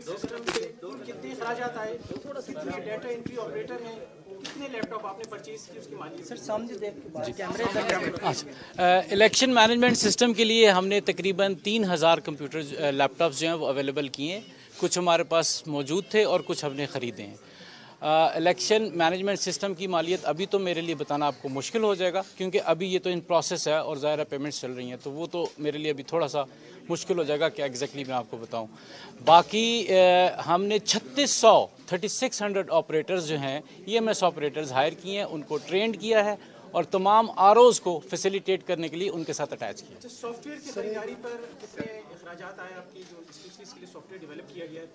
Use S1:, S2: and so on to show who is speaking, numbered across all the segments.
S1: System से कितने खराजात आए, कितने डाटा एंट्री ऑपरेटर हैं, कितने लैपटॉप आपने परचेज की, उसकी मालियत सर सामने देख कैमरे।
S2: इलेक्शन मैनेजमेंट सिस्टम के लिए हमने तकरीबन 3000 कंप्यूटर लैपटॉप्स जो हैं वो अवेलेबल किए हैं। कुछ हमारे पास मौजूद थे और कुछ हमने ख़रीदे हैं। इलेक्शन मैनेजमेंट सिस्टम की मालियत अभी तो मेरे लिए बताना आपको मुश्किल हो जाएगा, क्योंकि अभी ये तो इन प्रोसेस है और ज़ाहिर पेमेंट्स चल रही हैं, तो वो तो मेरे लिए अभी थोड़ा सा मुश्किल हो जाएगा कि एग्जैक्टली मैं आपको बताऊं। बाकी हमने 3600 ऑपरेटर्स जो हैं EMS ऑपरेटर्स हायर किए हैं, उनको ट्रेंड किया है और तमाम ROs को फैसिलिटेट करने के लिए उनके साथ अटैच किया।
S1: सॉफ्टवेयर की खरीदारी पर कितने अखराजात आए आपकी, जो इसके लिए सॉफ्टवेयर डेवलप किया गया है,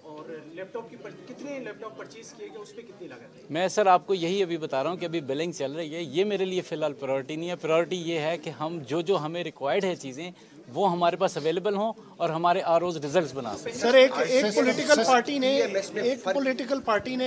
S1: और लैपटॉप की कितने लैपटॉप परचेज किए गए, उस पर कितनी लागत है?
S2: मैं सर आपको यही अभी बता रहा हूँ कि अभी बिलिंग चल रही है, ये मेरे लिए फ़िलहाल प्रायोरिटी नहीं है। प्रायोरिटी ये है कि हम जो हमें रिक्वायर्ड है चीज़ें वो हमारे पास अवेलेबल हों और हमारे ROs रिजल्ट्स बना सकें।
S1: सर एक पॉलिटिकल पार्टी ने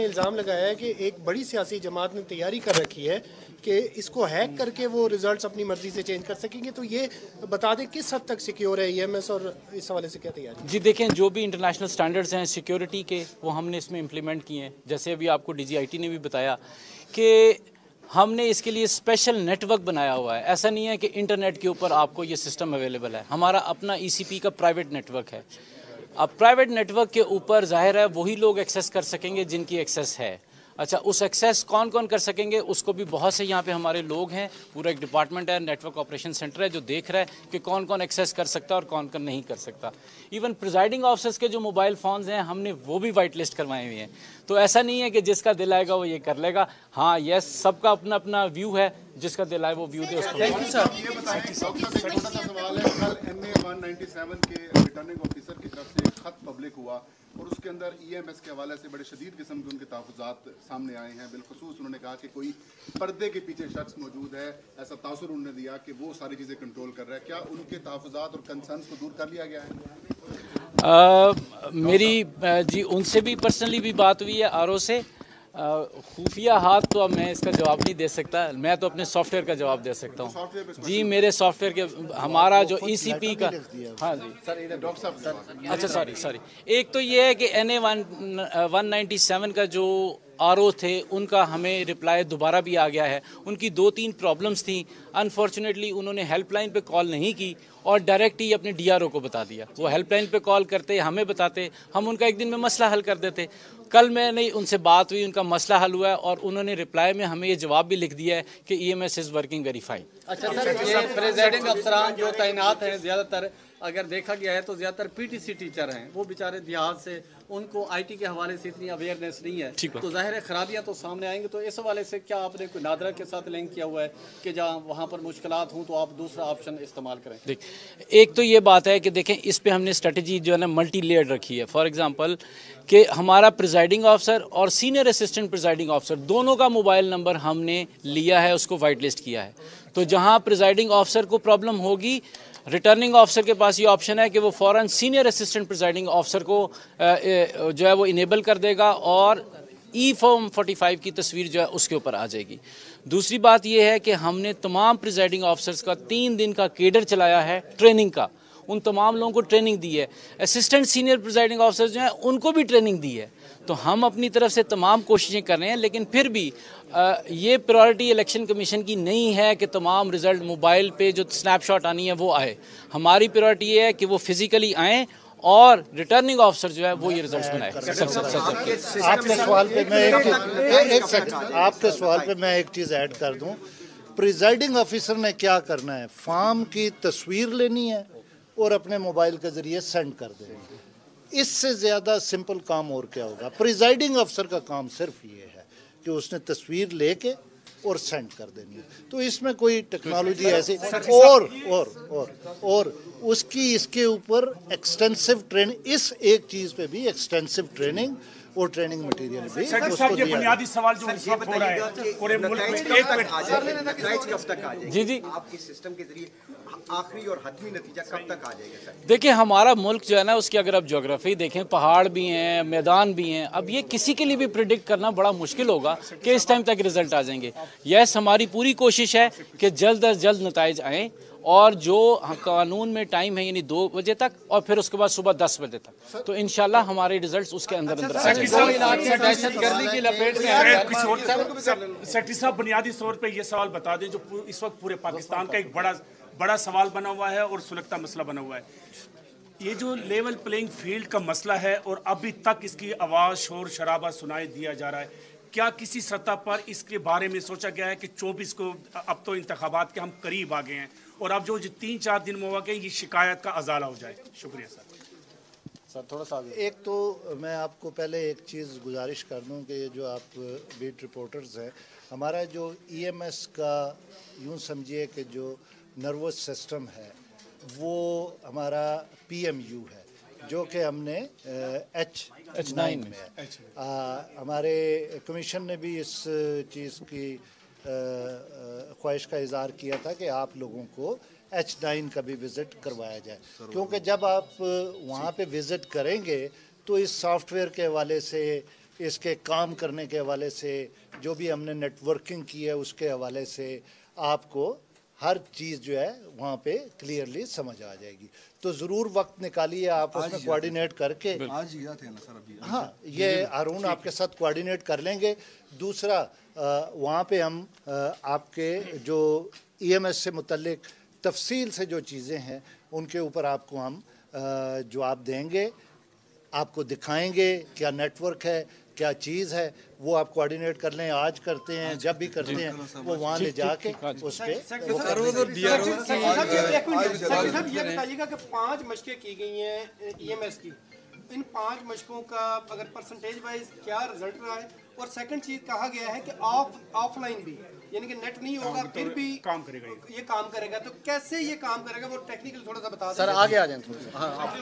S1: इल्ज़ाम लगाया है कि एक बड़ी सियासी जमात ने तैयारी कर रखी है कि इसको हैक करके वो रिजल्ट्स अपनी मर्जी से चेंज कर सकेंगे, तो ये बता दें किस हद तक सिक्योर है EMS और इस हवाले से क्या तैयारी?
S2: जी देखें, जो भी इंटरनेशनल स्टैंडर्ड्स हैं सिक्योरिटी के वो हमने इसमें इम्प्लीमेंट किए हैं। जैसे अभी आपको DGIT ने भी बताया कि हमने इसके लिए स्पेशल नेटवर्क बनाया हुआ है। ऐसा नहीं है कि इंटरनेट के ऊपर आपको ये सिस्टम अवेलेबल है, हमारा अपना ECP का प्राइवेट नेटवर्क है। अब प्राइवेट नेटवर्क के ऊपर जाहिर है वही लोग एक्सेस कर सकेंगे जिनकी एक्सेस है। अच्छा, उस एक्सेस कौन कौन कर सकेंगे उसको भी बहुत से यहाँ पे हमारे लोग हैं, पूरा एक डिपार्टमेंट है, नेटवर्क ऑपरेशन सेंटर है जो देख रहा है कि कौन कौन एक्सेस कर सकता है और कौन कौन नहीं कर सकता। इवन प्रिजाइडिंग ऑफिसर्स के जो मोबाइल फ़ोन्स हैं हमने वो भी वाइट लिस्ट करवाए हुए हैं। तो ऐसा नहीं है कि जिसका दिल आएगा वो ये कर लेगा। हाँ यस, सबका अपना अपना व्यू है, जिसका दिल आए वो व्यू दे उसको।
S1: Thank you sir.
S3: सवाल है, कल MA 197 के रिटर्निंग ऑफिसर की तरफ से एक खत पब्लिक हुआ और उसके अंदर EMS के हवाले से बड़े शदीद किस्म के उनके तहफ़्फ़ुज़ात सामने आए हैं। बिलखुसूस उन्होंने कहा कि कोई पर्दे के पीछे शख्स मौजूद है, ऐसा तासुर उन्होंने दिया कि वो सारी चीज़ें कंट्रोल कर रहा है। क्या उनके तहफ़्फ़ुज़ात और कंसर्न्स को दूर कर लिया गया है?
S2: मेरी जी उनसे भी पर्सनली भी बात हुई है RO से। खुफिया हाथ तो अब मैं इसका जवाब नहीं दे सकता, मैं तो अपने सॉफ्टवेयर का जवाब दे सकता हूँ। जी मेरे सॉफ्टवेयर के हमारा जो ECP का, हाँ जी
S3: सर डॉक्टर साहब सर,
S2: अच्छा सॉरी एक तो ये है कि NA 197 का जो RO थे उनका हमें रिप्लाई दोबारा भी आ गया है। उनकी 2-3 प्रॉब्लम्स थी, अनफॉर्चुनेटली उन्होंने हेल्पलाइन पे कॉल नहीं की और डायरेक्ट ही अपने DRO को बता दिया। वो हेल्पलाइन पे कॉल करते, हमें बताते, हम उनका एक दिन में मसला हल कर देते। कल मैंने उनसे बात हुई, उनका मसला हल हुआ है और उन्होंने रिप्लाई में हमें ये जवाब भी लिख दिया है कि EMS is working very fine.
S4: अच्छा सर, ये प्रेसिडेंट अफसरान जो तैनात हैं ज़्यादातर अगर देखा गया है तो ज़्यादातर PTC टीचर हैं, वो बेचारे देहात से, उनको IT के हवाले से इतनी अवेयरनेस नहीं है, तो ज़ाहिर है खराबियाँ तो सामने आएंगी। तो इस हवाले से क्या आपने कोई नादरा के साथ लिंक किया हुआ है कि जहाँ वहाँ पर मुश्किलात हों तो आप दूसरा ऑप्शन इस्तेमाल करें?
S2: देख, एक तो ये बात है कि देखें इस पे हमने स्ट्रेटजी जो है ना मल्टी लेयर्ड रखी है। फॉर एग्जांपल कि हमारा प्रिजाइडिंग ऑफिसर और सीनियर असिस्टेंट प्रिजाइडिंग ऑफिसर दोनों का मोबाइल नंबर हमने लिया है, उसको वाइट लिस्ट किया है। तो जहाँ प्रिजाइडिंग ऑफिसर को प्रॉब्लम होगी, रिटर्निंग ऑफिसर के पास ये ऑप्शन है कि वो फ़ौरन सीनियर असिस्टेंट प्रिजाइडिंग ऑफिसर को जो है वो इनेबल कर देगा और E-Form 45 की तस्वीर जो है उसके ऊपर आ जाएगी। दूसरी बात यह है कि हमने तमाम प्रिजाइडिंग ऑफिसर्स का 3 दिन का केडर चलाया है ट्रेनिंग का, उन तमाम लोगों को ट्रेनिंग दी है। असिस्टेंट सीनियर प्रिजाइडिंग ऑफिसर्स जो हैं उनको भी ट्रेनिंग दी है। तो हम अपनी तरफ से तमाम कोशिशें कर रहे हैं, लेकिन फिर भी ये प्रायोरिटी इलेक्शन कमीशन की नहीं है कि तमाम रिज़ल्ट मोबाइल पे जो स्नैपशॉट आनी है वो आए। हमारी प्रायोरिटी ये है कि वो फिज़िकली आएँ और रिटर्निंग ऑफिसर जो है वो ये रिजल्ट्स बनाए।
S5: आपके सवाल पे मैं एक चीज़ ऐड कर दूं। प्रिजाइडिंग ऑफिसर ने क्या करना है, फॉर्म की तस्वीर लेनी है और अपने मोबाइल के ज़रिए सेंड कर देनी है। इससे ज़्यादा सिंपल काम और क्या होगा। प्रिजाइडिंग अफसर का काम सिर्फ ये है कि उसने तस्वीर लेके और सेंड कर देनी है। तो इसमें कोई टेक्नोलॉजी ऐसी और उसकी इसके ऊपर एक्सटेंसिव ट्रेनिंग, इस एक चीज़ पे भी एक्सटेंसिव ट्रेनिंग और ट्रेनिंग मटेरियल भी उसको दिया।
S1: बुनियादी सवाल जो हो रहा है पूरे मुल्क में, एक मिनट
S3: कब तक आ जाएगा?
S2: जी
S3: आपके सिस्टम के जरिए आखिरी और हतमी नतीजा कब तक आ जाएगा सर?
S2: देखिए, हमारा मुल्क जो है ना उसकी अगर आप ज्योग्राफी देखें, पहाड़ भी हैं, मैदान भी हैं। अब ये किसी के लिए भी प्रिडिक्ट करना बड़ा मुश्किल होगा कि इस टाइम तक रिजल्ट आ जाएंगे। यस, हमारी पूरी कोशिश है कि जल्द अज जल्द नताइज आएँ और जो कानून में टाइम है यानी 2 बजे तक और फिर उसके बाद सुबह 10 बजे तक, तो इंशाल्लाह हमारे रिजल्ट्स उसके अंदर अंदर आ जाएंगे।
S6: सेक्रेटरी साहब, बुनियादी तौर पे ये सवाल बता दें जो इस वक्त पूरे पाकिस्तान का एक बड़ा सवाल बना हुआ है और सुलगता मसला बना हुआ है, ये जो लेवल प्लेइंग फील्ड का मसला है और अभी तक इसकी आवाज़ शोर शराबा सुनाई दिया जा रहा है, क्या किसी सतह पर इसके बारे में सोचा गया है कि 24 को, अब तो इंतखाबात के हम करीब आ गए हैं और अब जो 3-4 दिन में हुआ कि ये शिकायत का अजाला हो जाए? शुक्रिया सर।
S4: थोड़ा सा
S5: एक तो मैं आपको पहले एक चीज़ गुजारिश कर दूं कि जो आप बीट रिपोर्टर्स हैं, हमारा जो EMS का यूं समझिए कि जो नर्वस सिस्टम है वो हमारा PMU है, जो कि हमने H9 में है। हमारे कमीशन ने भी इस चीज़ की ख्वाहिश का इज़हार किया था कि आप लोगों को H9 का भी विज़िट करवाया जाए, क्योंकि जब आप वहाँ पे विज़िट करेंगे तो इस सॉफ्टवेयर के हवाले से, इसके काम करने के हवाले से, जो भी हमने नेटवर्किंग की है उसके हवाले से आपको हर चीज़ जो है वहाँ पे क्लियरली समझ आ जाएगी। तो ज़रूर वक्त निकालिए, आप उसमें कोऑर्डिनेट करके।
S7: आज ही थे ना सर अभी।
S5: हाँ, ये हारून आपके साथ कोऑर्डिनेट कर लेंगे। दूसरा, वहाँ पे हम आपके जो EMS से मुतल्लिक तफसील से जो चीज़ें हैं उनके ऊपर आपको हम जवाब देंगे, आपको दिखाएंगे क्या नेटवर्क है, क्या चीज़ है, वो आप कोऑर्डिनेट कर लें। आज करते हैं, जब भी करते हैं वो वहाँ ले जाके उस पर।
S1: ये बताइएगा कि 5 मशकें की गई हैं EMS की, इन 5 मशकों का अगर परसेंटेज वाइज क्या रिजल्ट रहा है? और सेकंड चीज कहा गया है कि ऑफलाइन भी, यानी कि नेट नहीं होगा फिर भी
S6: काम करेगा,
S1: ये काम करेगा, तो कैसे ये काम करेगा वो टेक्निकल थोड़ा सा बता दें
S4: सर, आगे आ जाए।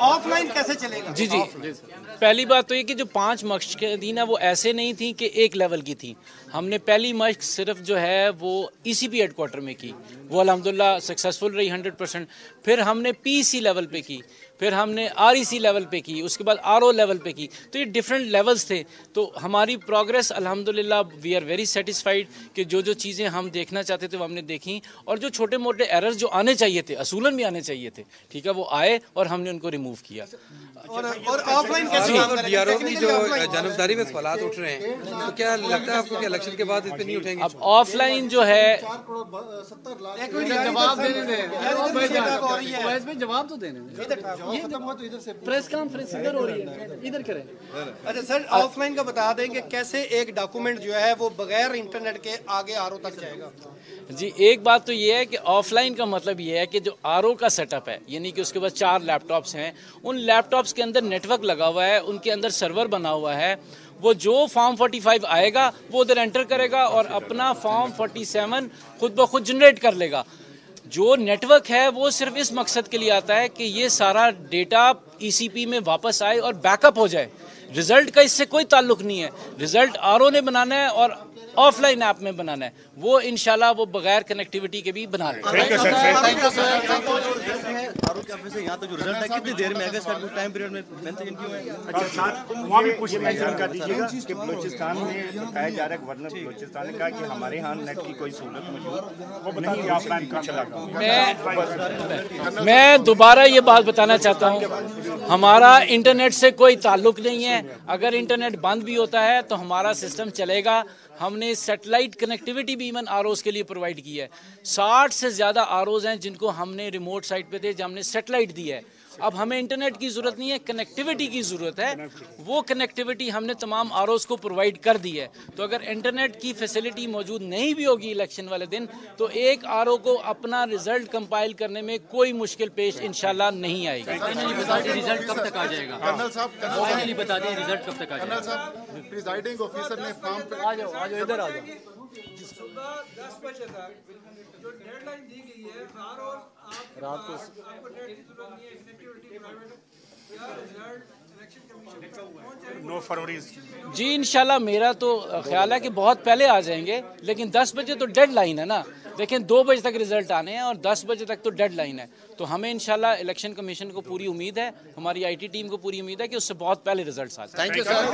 S1: ऑफलाइन कैसे चलेगा?
S2: जी पहली बात तो ये कि जो 5 मशकें थी ना वो ऐसे नहीं थी कि एक लेवल की थी। हमने पहली मशक सिर्फ जो है वो ECP हेडक्वार्टर में की, वो अल्हम्दुलिल्लाह सक्सेसफुल रही 100%। फिर हमने PC लेवल पे की, फिर हमने REC लेवल पे की, उसके बाद RO लेवल पे की। तो ये डिफरेंट लेवल्स थे। तो हमारी प्रोग्रेस अल्हम्दुलिल्लाह वी आर वेरी सेटिस्फाइड कि जो जो चीज़ें हम देखना चाहते थे वो हमने देखी, और जो छोटे मोटे एरर्स जो आने चाहिए थे, असूलन भी आने चाहिए थे, ठीक है, वो आए और हमने उनको रिमूव किया।
S1: और ऑफलाइन कैसे काम करेगा?
S7: DRO की जो जानबदारी में सवाल उठ रहे हैं, तो क्या लगता है आपको कि इलेक्शन के बाद इस पे नहीं उठेंगे?
S2: अब ऑफलाइन जो है,
S4: जवाब देने दें, जवाब तो देने दें। प्रेस कॉन्फ्रेंस इधर हो रही है, इधर करें।
S1: अच्छा सर, ऑफलाइन का बता दें कि कैसे एक डॉक्यूमेंट जो है वो बगैर इंटरनेट के आगे RO तक जाएगा?
S2: जी एक बात तो ये है कि ऑफलाइन का मतलब ये है कि जो RO का सेटअप है, यानी कि उसके पास 4 लैपटॉप्स हैं, उन लैपटॉप्स के अंदर नेटवर्क लगा हुआ है, उनके अंदर सर्वर बना हुआ है, वो जो फॉर्म 45 आएगा वो उधर एंटर करेगा और अपना फॉर्म 47 खुद ब खुद जनरेट कर लेगा। जो नेटवर्क है वो सिर्फ इस मकसद के लिए आता है कि ये सारा डेटा ECP में वापस आए और बैकअप हो जाए। रिजल्ट का इससे कोई ताल्लुक नहीं है। रिजल्ट RO ने बनाना है और ऑफलाइन ऐप में बनाना है, वो इंशाल्लाह वो बगैर कनेक्टिविटी के भी बना रहे हैं।
S8: यहाँ तो जो रिजल्ट है कितनी देर में आएगा, सर टाइम पीरियड में मेंशन क्यों है?
S6: अच्छा, वहाँ भी कुछ मेंशन कर दीजिएगा कि बलूचिस्तान में बताया जा रहा है, गवर्नर बलूचिस्तान ने कहा कि हमारे यहाँ नेट की कोई सहूलत मौजूद, वो बताइए ऑफलाइन काम चला।
S2: मैं दोबारा ये बात बताना चाहता हूँ, हमारा इंटरनेट से कोई ताल्लुक नहीं है। अगर इंटरनेट बंद भी होता है तो हमारा सिस्टम चलेगा। हमने सैटेलाइट कनेक्टिविटी भी इवन ROs के लिए प्रोवाइड की है। 60 से ज़्यादा ROs हैं जिनको हमने रिमोट साइट पे थे, जब हमने सैटेलाइट दी है। अब हमें इंटरनेट की ज़रूरत नहीं है, कनेक्टिविटी की ज़रूरत है। वो कनेक्टिविटी हमने तमाम ROs को प्रोवाइड कर दी है। तो अगर इंटरनेट की फैसिलिटी मौजूद नहीं भी होगी इलेक्शन वाले दिन, तो एक RO को अपना रिजल्ट कंपाइल करने में कोई मुश्किल पेश इंशाल्लाह नहीं आएगी।
S8: रिजल्ट कब तक आ जाएगा?
S3: कर्नल साहब
S8: बता दें रिजल्ट कब तक आ
S3: कर्नल साहब, प्रिजाइडिंग ऑफिसर ने फॉर्म पे
S4: आ जाओ इधर आ जाओ।
S9: 10 बजे तक जो डेडलाइन दी गई है, रात को आपको डेट की जरूरत नहीं है, कनेक्टिविटी प्राइवेट या रिजल्ट इलेक्शन कमीशन का पहुंच जाएगा
S6: 9 फरवरी।
S2: जी इंशाल्लाह मेरा तो ख्याल है कि बहुत पहले आ जाएंगे, लेकिन 10 बजे तो डेडलाइन है ना। देखें 2 बजे तक रिजल्ट आने हैं और 10 बजे तक तो डेडलाइन है। तो हमें इंशाल्लाह इलेक्शन कमीशन को पूरी उम्मीद है, हमारी IT टीम को पूरी उम्मीद है कि उससे बहुत पहले रिजल्ट आ जाए।
S4: Thank you sir.